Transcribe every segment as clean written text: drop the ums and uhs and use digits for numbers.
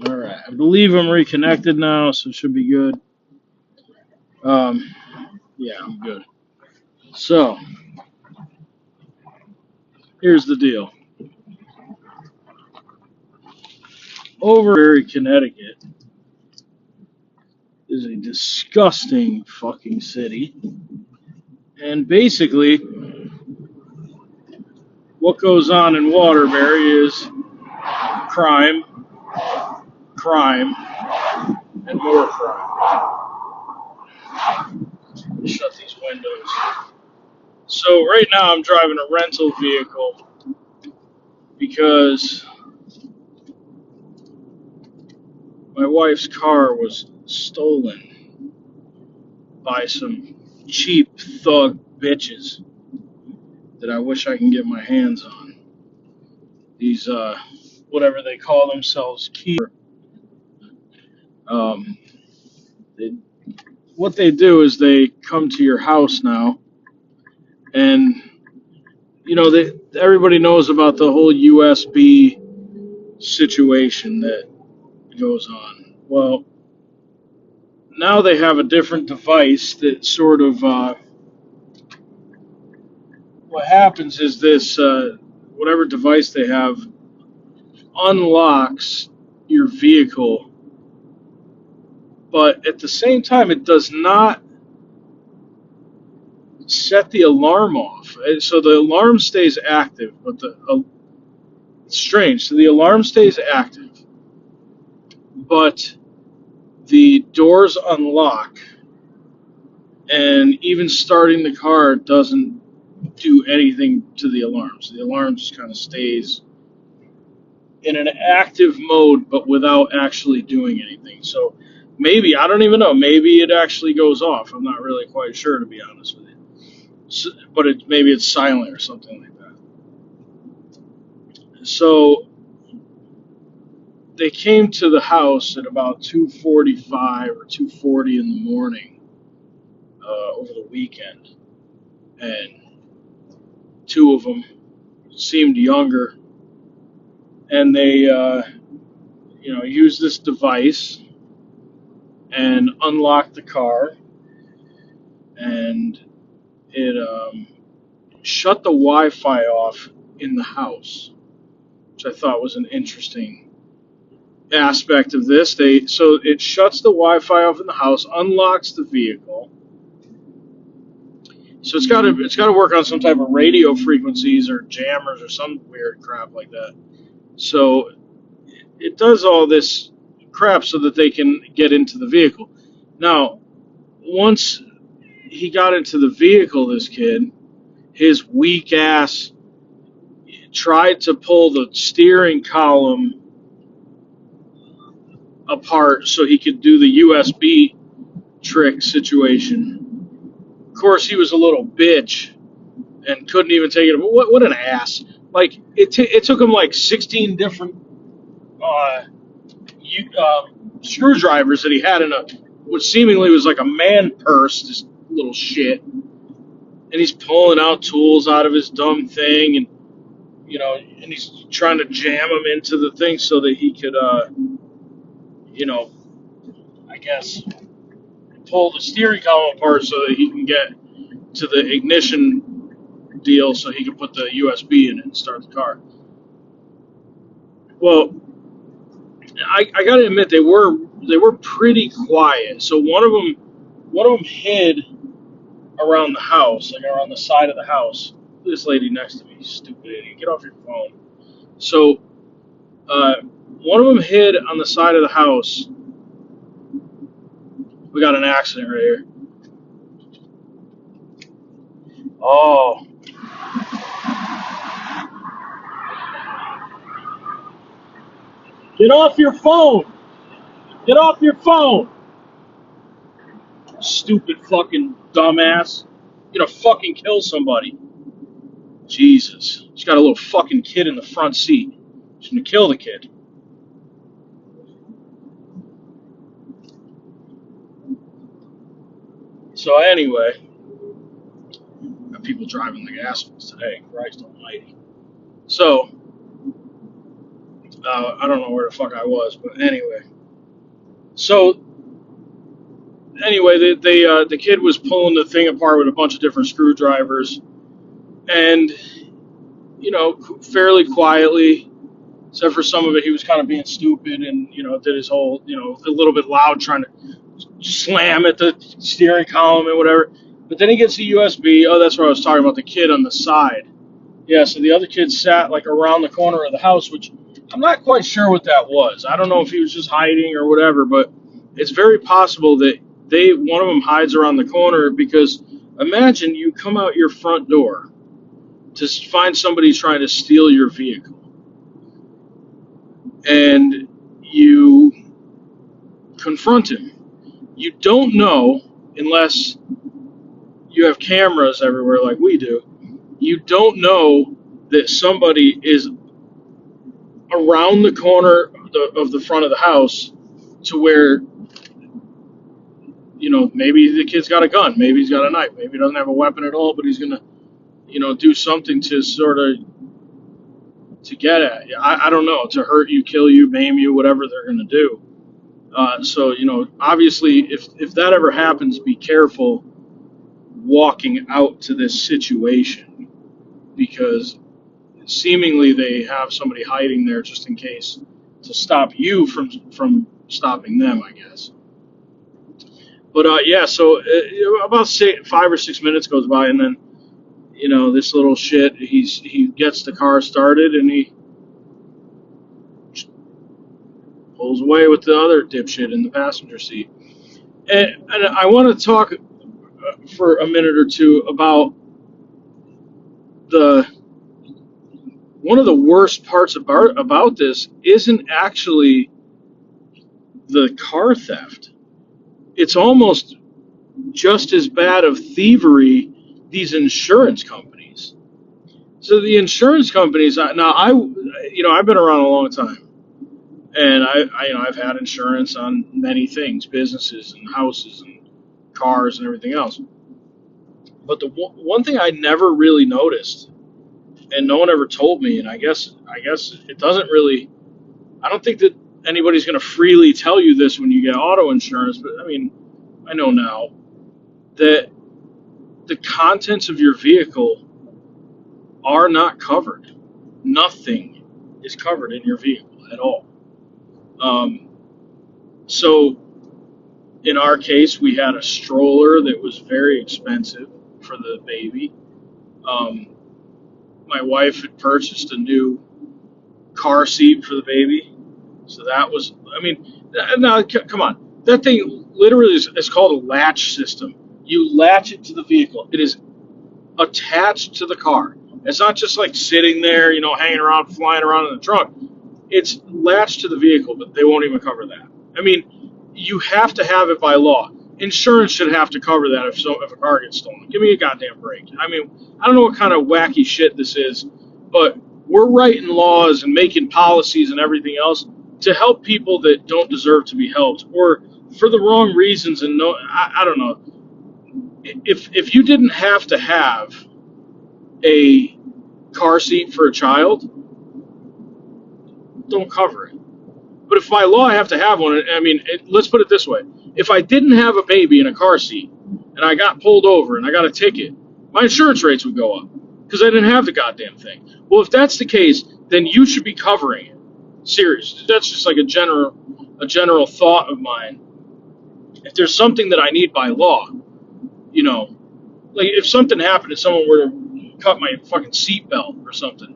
All right, I believe I'm reconnected now, so it should be good. Um, yeah, I'm good. So here's the deal. Over in Connecticut is a disgusting fucking city, and basically, what goes on in Waterbury is crime, crime, and more crime. Shut these windows. So right now, I'm driving a rental vehicle because my wife's car was stolen by some cheap thug bitches that I wish I can get my hands on. These, whatever they call themselves, um, they, what they do is they come to your house now, and everybody knows about the whole USB situation that goes on. Well, now they have a different device that sort of what happens is this whatever device they have unlocks your vehicle, but at the same time, it does not set the alarm off. So the alarm stays active, but it's strange. So the alarm stays active, but the doors unlock, and even starting the car doesn't do anything to the alarm. So the alarm just kind of stays in an active mode, but without actually doing anything. So maybe, I don't even know, maybe it actually goes off. I'm not really quite sure, to be honest with you. So, but maybe it's silent or something like that. So they came to the house at about 2:45 or 2:40 in the morning over the weekend, and two of them seemed younger, and they used this device and unlocked the car, and it shut the Wi-Fi off in the house, which I thought was an interesting aspect of this. So it shuts the Wi-Fi off in the house, unlocks the vehicle. So it's got to work on some type of radio frequencies or jammers or some weird crap like that. So it does all this crap so that they can get into the vehicle. Now, once he got into the vehicle, this kid, his weak ass tried to pull the steering column apart so he could do the USB trick situation. Of course, he was a little bitch and couldn't even take it. What an ass! Like it took him like 16 different uh, screwdrivers that he had in what seemingly was like a man purse. This little shit, and he's pulling out tools out of his dumb thing, and and he's trying to jam them into the thing so that he could, you know, I guess pull the steering column apart so that he can get to the ignition deal so he can put the USB in it and start the car. Well, I got to admit they were pretty quiet. So one of them hid around the house, like around the side of the house. This lady next to me, stupid idiot, get off your phone. So uh, one of them hid on the side of the house. We got an accident right here. Oh, get off your phone! Get off your phone! Stupid fucking dumbass. You're gonna fucking kill somebody. Jesus. She's got a little fucking kid in the front seat. She's gonna kill the kid. So anyway, got people driving like assholes today. Christ almighty. So, I don't know where the fuck I was, but anyway. So anyway, the kid was pulling the thing apart with a bunch of different screwdrivers, and fairly quietly, except for some of it, he was kind of being stupid and did his whole a little bit loud, trying to slam at the steering column and whatever. But then he gets the USB. Oh, that's what I was talking about. The kid on the side. Yeah, so the other kid sat like around the corner of the house, which I'm not quite sure what that was. I don't know if he was just hiding or whatever, but it's very possible that one of them hides around the corner, because imagine you come out your front door to find somebody trying to steal your vehicle, and you confront him. You don't know, unless you have cameras everywhere like we do, you don't know that somebody is around the corner of the front of the house, to where maybe the kid's got a gun, maybe he's got a knife, maybe he doesn't have a weapon at all, but he's gonna do something to sort of to get at you. I don't know, to hurt you, kill you, maim you, whatever they're gonna do. So obviously, if that ever happens, be careful walking out to this situation, because seemingly they have somebody hiding there just in case, to stop you from stopping them, I guess. But yeah, so about 5 or 6 minutes goes by, and then this little shit, he gets the car started, and he pulls away with the other dipshit in the passenger seat. And I want to talk for a minute or two about the one of the worst parts about this isn't actually the car theft. It's almost just as bad of thievery, these insurance companies. So the insurance companies, now I've been around a long time, and I've had insurance on many things, businesses and houses and cars and everything else. But the one thing I never really noticed, and no one ever told me, and I guess it doesn't really, I don't think that anybody's going to freely tell you this when you get auto insurance, but I mean, I know now that the contents of your vehicle are not covered. Nothing is covered in your vehicle at all. So in our case, we had a stroller that was very expensive for the baby. My wife had purchased a new car seat for the baby. So that was, I mean, now come on. That thing literally is called a latch system. You latch it to the vehicle. It is attached to the car. It's not just like sitting there, hanging around, flying around in the trunk. It's latched to the vehicle, but they won't even cover that. I mean, you have to have it by law. Insurance should have to cover that if a car gets stolen. Give me a goddamn break. I mean, I don't know what kind of wacky shit this is, but we're writing laws and making policies and everything else to help people that don't deserve to be helped, or for the wrong reasons. And I don't know. If you didn't have to have a car seat for a child, don't cover it. But if by law I have to have one, I mean, let's put it this way. If I didn't have a baby in a car seat and I got pulled over and I got a ticket, my insurance rates would go up because I didn't have the goddamn thing. Well, if that's the case, then you should be covering it. Seriously. That's just like a general thought of mine. If there's something that I need by law, like if something happened and someone were to cut my fucking seatbelt or something,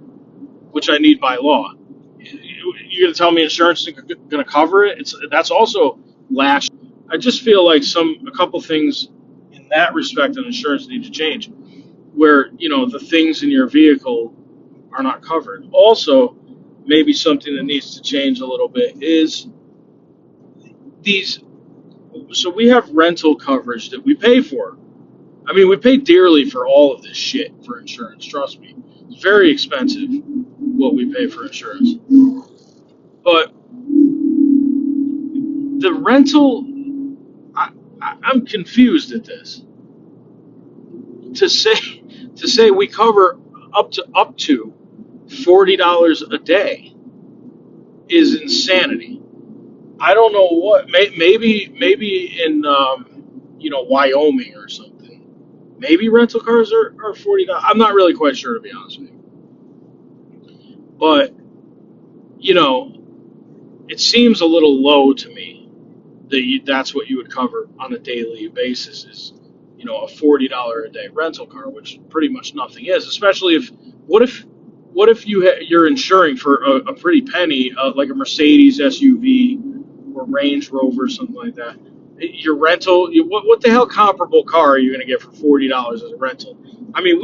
which I need by law, you're going to tell me insurance is going to cover it? That's also lash. I just feel like a couple things in that respect on insurance need to change, where the things in your vehicle are not covered. Also, maybe something that needs to change a little bit is these. So we have rental coverage that we pay for. I mean, we pay dearly for all of this shit for insurance. Trust me, it's very expensive what we pay for insurance. But the rental, I'm confused at this. To say we cover up to $40 a day is insanity. I don't know what. Maybe in Wyoming or something. Maybe rental cars are $40. I'm not really quite sure, to be honest with you. But you know, it seems a little low to me that that's what you would cover on a daily basis is a $40 a day rental car, which pretty much nothing is. Especially if what if you're insuring for a pretty penny, like a Mercedes SUV or Range Rover, something like that. Your rental, what the hell comparable car are you going to get for $40 as a rental? I mean,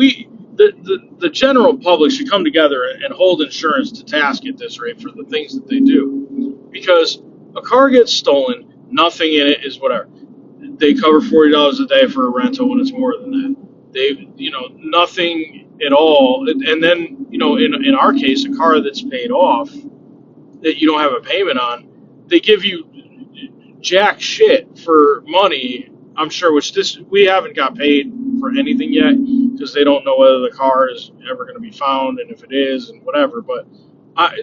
the general public should come together and hold insurance to task at this rate for the things that they do, because a car gets stolen, nothing in it is whatever. They cover $40 a day for a rental when it's more than that. They, nothing at all, and then in our case, a car that's paid off that you don't have a payment on, they give you jack shit for money. I'm sure, which we haven't got paid for anything yet because they don't know whether the car is ever going to be found, and if it is, and whatever. But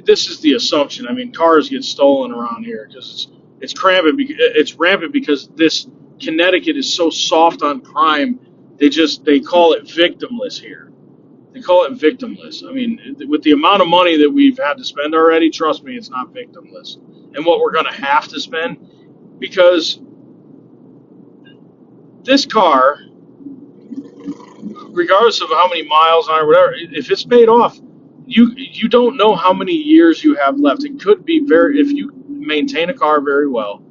this is the assumption. I mean, cars get stolen around here because it's rampant because this Connecticut is so soft on crime. They call it victimless here. They call it victimless. I mean, with the amount of money that we've had to spend already, trust me, it's not victimless. And what we're going to have to spend, because this car, regardless of how many miles on or whatever, if it's paid off, you don't know how many years you have left. It could be if you maintain a car very well,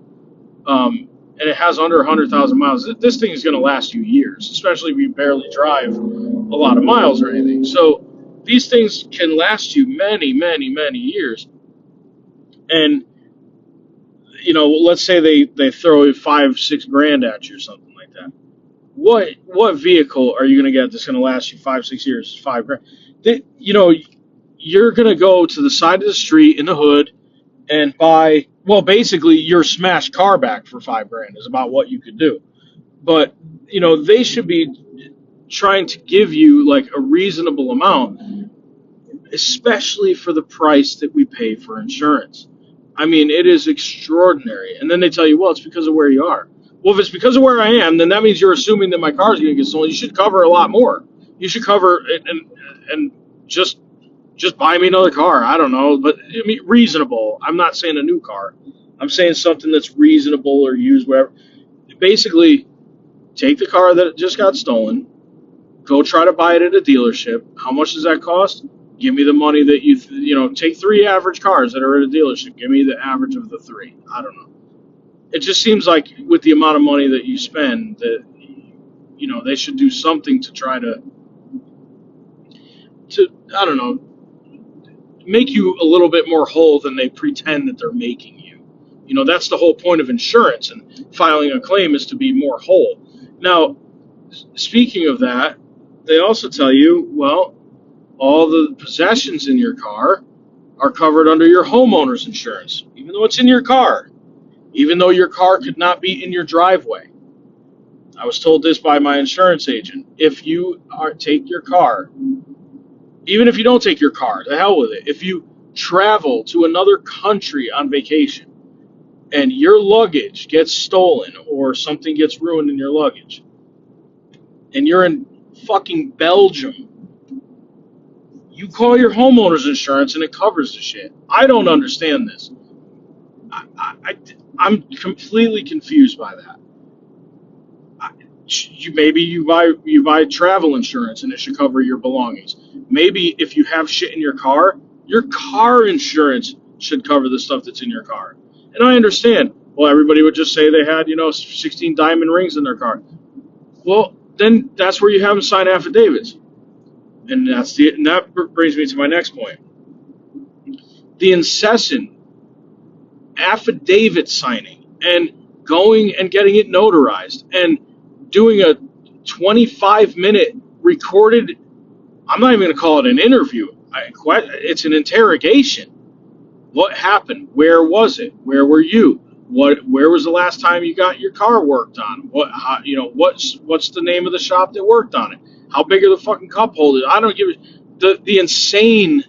and it has under 100,000 miles, this thing is going to last you years, especially if you barely drive a lot of miles or anything. So these things can last you many, many, many years. And let's say they throw $5-6 at you or something like that. What vehicle are you going to get that's going to last you 5-6 years? $5,000. You're going to go to the side of the street in the hood and buy, well, basically your smashed car back for $5,000 is about what you could do. But they should be trying to give you like a reasonable amount, especially for the price that we pay for insurance. I mean, it is extraordinary. And then they tell you, well, it's because of where you are. Well, if it's because of where I am, then that means you're assuming that my car is going to get stolen. You should cover a lot more. You should cover it and just buy me another car. I don't know, but I mean, reasonable. I'm not saying a new car. I'm saying something that's reasonable or used, whatever. Basically, take the car that just got stolen, go try to buy it at a dealership. How much does that cost? Give me the money that take 3 average cars that are at a dealership. Give me the average of the 3. I don't know. It just seems like with the amount of money that you spend that, they should do something to try to I don't know, make you a little bit more whole than they pretend that they're making you. That's the whole point of insurance and filing a claim, is to be more whole. Now, speaking of that, they also tell you, well, all the possessions in your car are covered under your homeowner's insurance, even though it's in your car, even though your car could not be in your driveway. I was told this by my insurance agent. If you take your car, even if you don't take your car, the hell with it. If you travel to another country on vacation and your luggage gets stolen or something gets ruined in your luggage and you're in fucking Belgium, you call your homeowner's insurance and it covers the shit. I don't understand this. I'm completely confused by that. Maybe you buy travel insurance and it should cover your belongings. Maybe if you have shit in your car insurance should cover the stuff that's in your car. And I understand. Well, everybody would just say they had 16 diamond rings in their car. Well, then that's where you have them sign affidavits. And that brings me to my next point. The incessant affidavit signing and going and getting it notarized and doing a 25-minute recorded, I'm not even going to call it an interview. It's an interrogation. What happened? Where was it? Where were you? Where was the last time you got your car worked on? What's the name of the shop that worked on it? How big are the fucking cup holders? I don't give a, the insane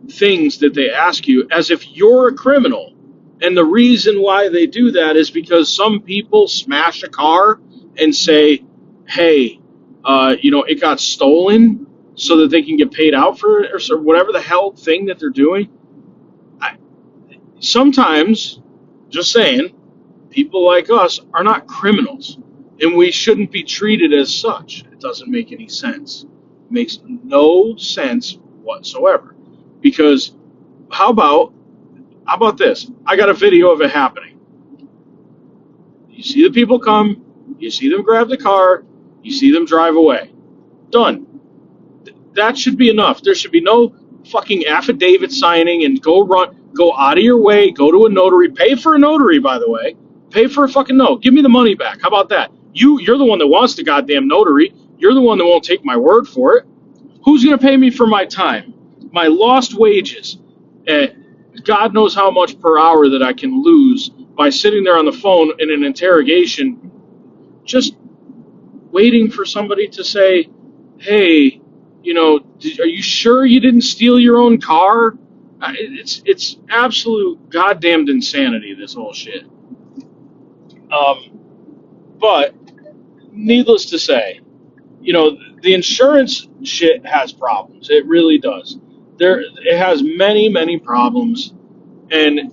things that they ask you as if you're a criminal. And the reason why they do that is because some people smash a car and say, hey, it got stolen so that they can get paid out for it, or whatever the hell thing that they're doing. Sometimes, just saying, people like us are not criminals, and we shouldn't be treated as such. It doesn't make any sense. It makes no sense whatsoever. Because how about this? I got a video of it happening. You see the people come, you see them grab the car, you see them drive away. Done. That should be enough. There should be no fucking affidavit signing and go out of your way, go to a notary, pay for a notary, by the way. Pay for a fucking note. Give me the money back. How about that? You're the one that wants the goddamn notary. You're the one that won't take my word for it. Who's going to pay me for my time? My lost wages. God knows how much per hour that I can lose by sitting there on the phone in an interrogation, just waiting for somebody to say, hey, are you sure you didn't steal your own car? It's absolute goddamned insanity, this whole shit. But needless to say, the insurance shit has problems. It really does. It has many, many problems, and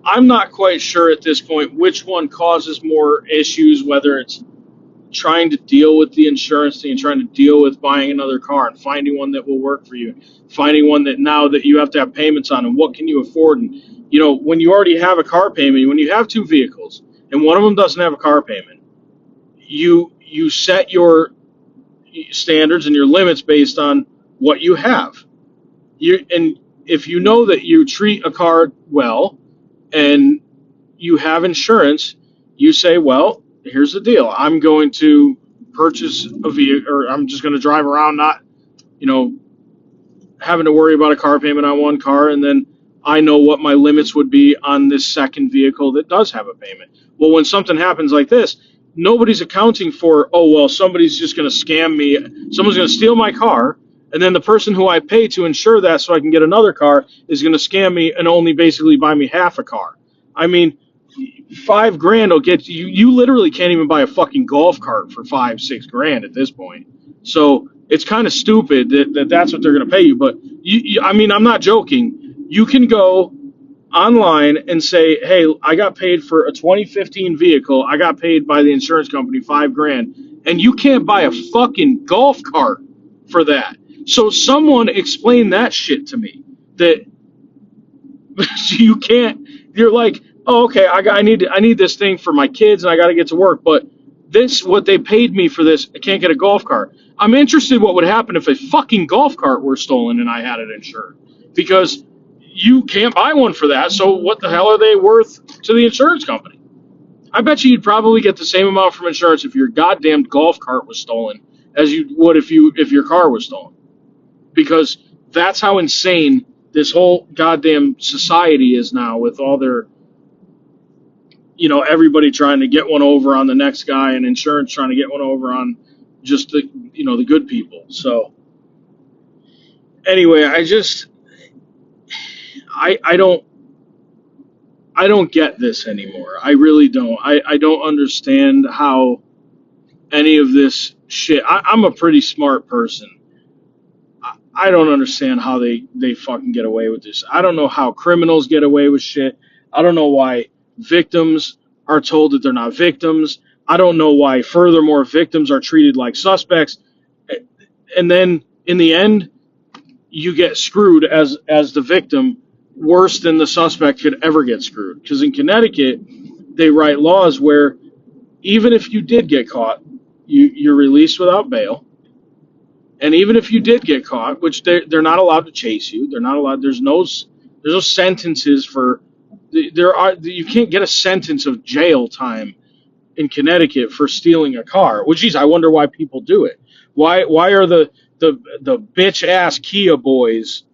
I'm not quite sure at this point which one causes more issues, whether it's trying to deal with the insurance thing and trying to deal with buying another car and finding one that will work for you, finding one that now that you have to have payments on, and what can you afford. And when you already have a car payment, when you have two vehicles and one of them doesn't have a car payment, you set your standards and your limits based on what you have. And if you know that you treat a car well and you have insurance, you say, well, here's the deal. I'm going to purchase a vehicle, or I'm just going to drive around not, having to worry about a car payment on one car, and then I know what my limits would be on this second vehicle that does have a payment. Well, when something happens like this, nobody's accounting for, oh, well, somebody's just going to scam me. Someone's going to steal my car, and then the person who I pay to insure that so I can get another car is going to scam me and only basically buy me half a car. I mean, $5,000 will get you. You literally can't even buy a fucking golf cart for $5-6 at this point. So it's kind of stupid that's what they're going to pay you. But I mean, I'm not joking. You can go online and say, hey, I got paid for a 2015 vehicle. I got paid by the insurance company $5,000, and you can't buy a fucking golf cart for that. So someone explain that shit to me. That you can't. You're like, oh, okay, I need this thing for my kids, and I got to get to work. But what they paid me for this, I can't get a golf cart. I'm interested what would happen if a fucking golf cart were stolen and I had it insured, because you can't buy one for that. So what the hell are they worth to the insurance company? I bet you'd probably get the same amount from insurance if your goddamn golf cart was stolen as you would if your car was stolen, because that's how insane this whole goddamn society is now, with all their, everybody trying to get one over on the next guy, and insurance trying to get one over on just the good people. So anyway, I don't get this anymore. I really don't. I don't understand how any of this shit. I'm a pretty smart person. I don't understand how they fucking get away with this. I don't know how criminals get away with shit. I don't know why victims are told that they're not victims. I don't know why, furthermore, victims are treated like suspects. And then in the end, you get screwed as the victim worse than the suspect could ever get screwed. Because in Connecticut, they write laws where even if you did get caught, you're released without bail. And even if you did get caught, which they're not allowed to chase you, they're not allowed. There's no sentences for. You can't get a sentence of jail time in Connecticut for stealing a car. Well, geez, I wonder why people do it. Why are the bitch ass Kia boys,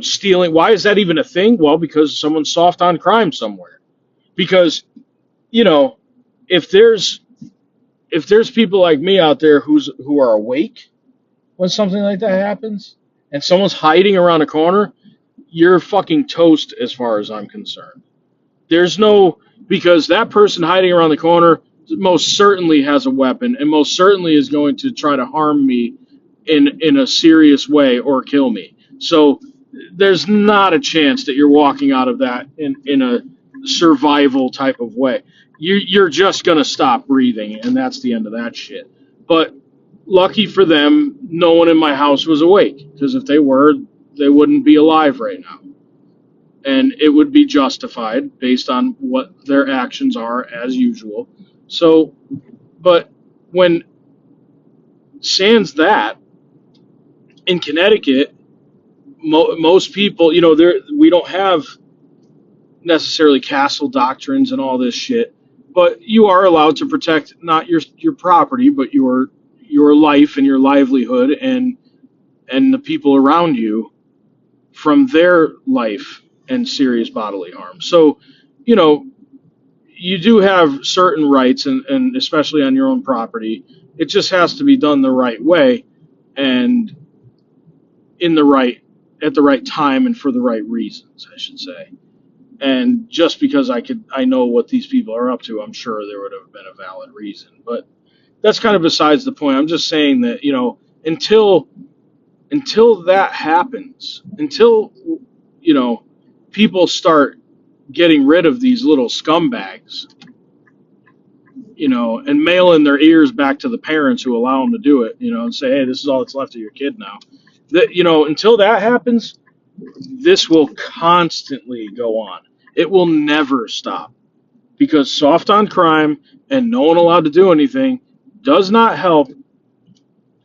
stealing? Why is that even a thing? Well, because someone's soft on crime somewhere. Because, if there's people like me out there who are awake when something like that happens, and someone's hiding around a corner, you're fucking toast as far as I'm concerned. There's no, because that person hiding around the corner most certainly has a weapon and most certainly is going to try to harm me in a serious way or kill me. So there's not a chance that you're walking out of that in a survival type of way. You're just going to stop breathing, and that's the end of that shit. But lucky for them, no one in my house was awake, because if they were, they wouldn't be alive right now. And it would be justified based on what their actions are as usual. So, but when sans that, in Connecticut, most people, we don't have necessarily castle doctrines and all this shit, but you are allowed to protect not your property, but your life and your livelihood and the people around you from their life and serious bodily harm. So, you know, you do have certain rights, and especially on your own property. It just has to be done the right way and in the right at the right time and for the right reasons, I should say. And just because I know what these people are up to, I'm sure there would have been a valid reason. But that's kind of besides the point. I'm just saying that, until that happens, until people start getting rid of these little scumbags, and mail in their ears back to the parents who allow them to do it, and say, hey, this is all that's left of your kid now. That, until that happens, this will constantly go on. It will never stop, because soft on crime and no one allowed to do anything does not help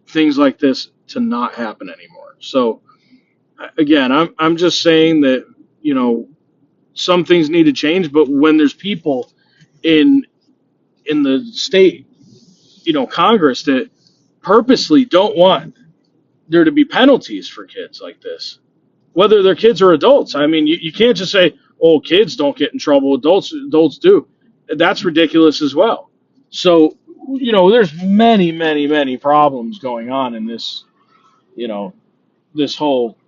things like this to not happen anymore. So again, I'm just saying that, some things need to change, but when there's people in the state, Congress that purposely don't want there to be penalties for kids like this, whether they're kids or adults. I mean, you can't just say, oh, kids don't get in trouble, adults do. That's ridiculous as well. So, there's many, many, many problems going on in this, this whole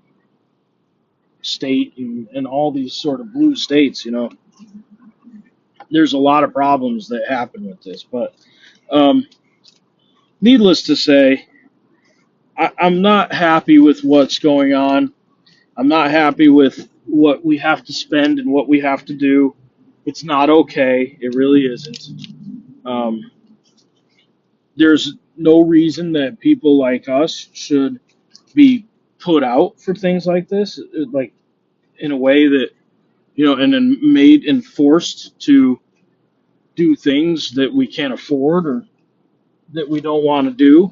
state and all these sort of blue states. There's a lot of problems that happen with this. But needless to say, I'm not happy with what's going on. I'm not happy with what we have to spend and what we have to do. It's not okay. It really isn't. Um, there's no reason that people like us should be put out for things like this, like in a way that, and then made and forced to do things that we can't afford or that we don't want to do,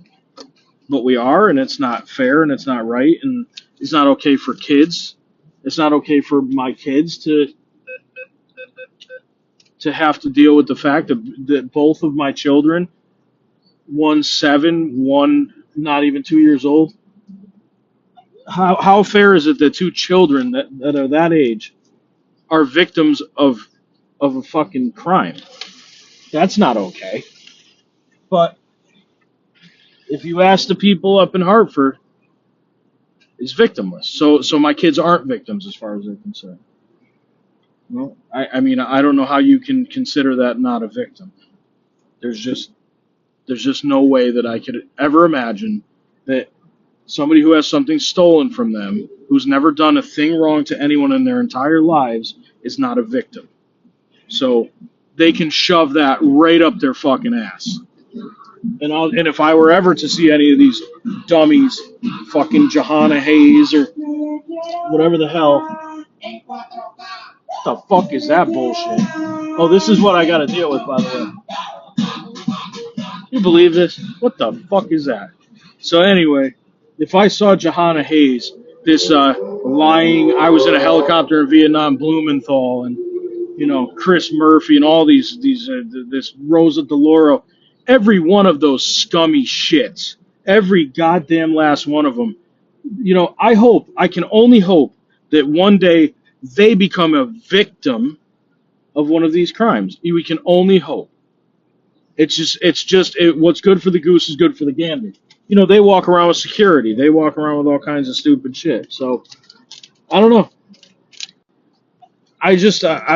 but we are, and it's not fair and it's not right, and it's not okay for kids. It's not okay for my kids to have to deal with the fact that both of my children, one 7, one not even 2 years old. How fair is it that two children that are that age are victims of a fucking crime? That's not okay. But if you ask the people up in Hartford, it's victimless. So my kids aren't victims as far as they're concerned. Well, I mean, I don't know how you can consider that not a victim. There's just no way that I could ever imagine that somebody who has something stolen from them, who's never done a thing wrong to anyone in their entire lives, is not a victim. So they can shove that right up their fucking ass. And if I were ever to see any of these dummies, fucking Johanna Hayes or whatever the hell, what the fuck is that bullshit? Oh, this is what I got to deal with, by the way. You believe this? What the fuck is that? So anyway, if I saw Johanna Hayes, this lying, I was in a helicopter in Vietnam, Blumenthal, and Chris Murphy and all these this Rosa DeLauro, every one of those scummy shits, every goddamn last one of them. I can only hope that one day they become a victim of one of these crimes. We can only hope. What's good for the goose is good for the gander. they walk around with security. They walk around with all kinds of stupid shit. So I don't know. I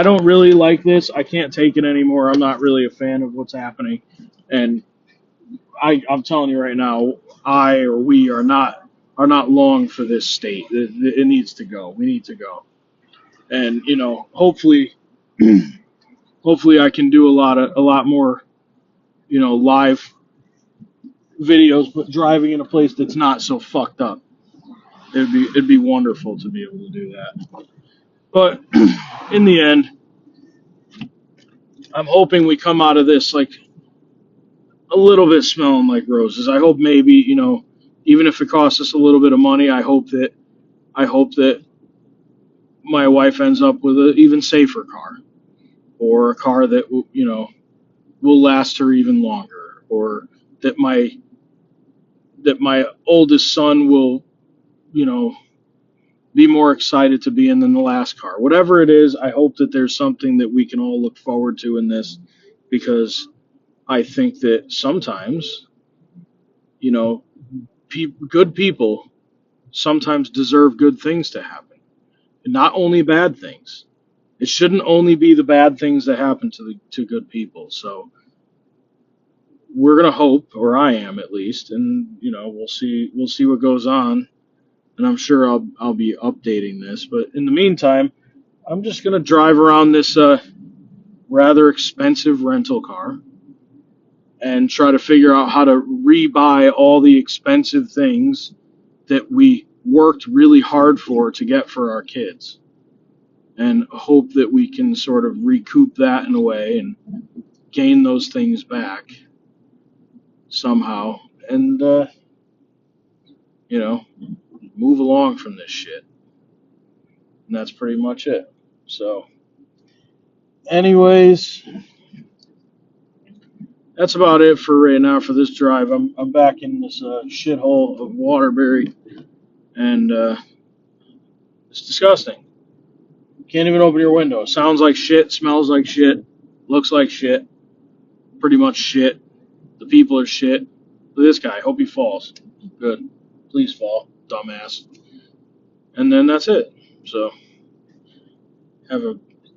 don't really like this. I can't take it anymore. I'm not really a fan of what's happening, and I'm telling you right now, I or we are not long for this state. It needs to go. We need to go, and hopefully, hopefully I can do a lot more, live videos, but driving in a place that's not so fucked up. It'd be wonderful to be able to do that. But in the end, I'm hoping we come out of this like a little bit smelling like roses. I hope maybe, even if it costs us a little bit of money, I hope that my wife ends up with an even safer car, or a car that will last her even longer, or that my oldest son will, you know, be more excited to be in than the last car. Whatever it is, I hope that there's something that we can all look forward to in this, because I think that sometimes, you know, good people sometimes deserve good things to happen, and not only bad things. It shouldn't only be the bad things that happen to good people. So we're gonna hope, or I am at least, and we'll see what goes on, and I'm sure I'll be updating this. But in the meantime, I'm just gonna drive around this rather expensive rental car and try to figure out how to rebuy all the expensive things that we worked really hard for to get for our kids, and hope that we can sort of recoup that in a way and gain those things back somehow, and you know move along from this shit. And that's pretty much it. So, anyways, that's about it for right now for this drive. I'm back in this shithole of Waterbury, and it's disgusting. Can't even open your window. Sounds like shit, smells like shit, looks like shit, pretty much shit. The people are shit. Look at this guy. Hope he falls. Good. Please fall, dumbass. And then that's it. So have a